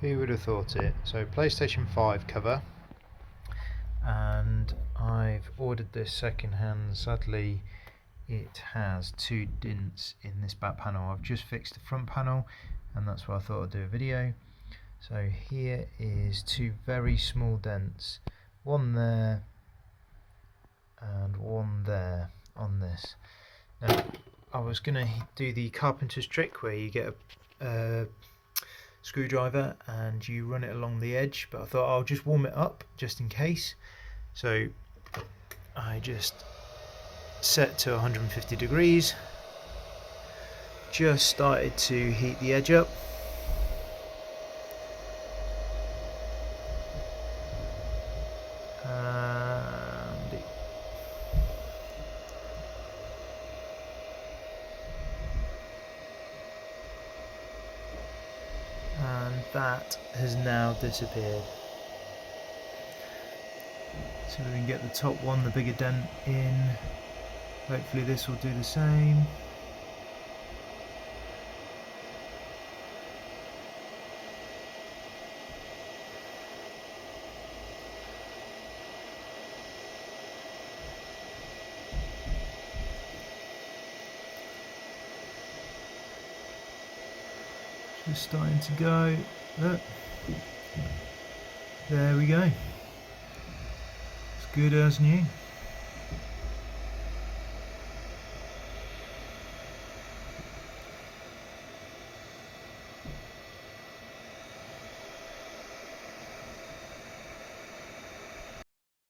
Who would have thought it? So PlayStation 5 cover, and I've ordered this second hand. Sadly it has two dents in this back panel. I've just fixed the front panel and that's why I thought I'd do a video. So here is two very small dents, one there and one there on this. Now I was going to do the carpenter's trick where you get a screwdriver and you run it along the edge, but I thought I'll just warm it up just in case. So I just set to 150 degrees, just started to heat the edge up, and that has now disappeared. So we can get the top one, the bigger dent, in. Hopefully this will do the same. Just starting to go. Look. There we go. It's good as new.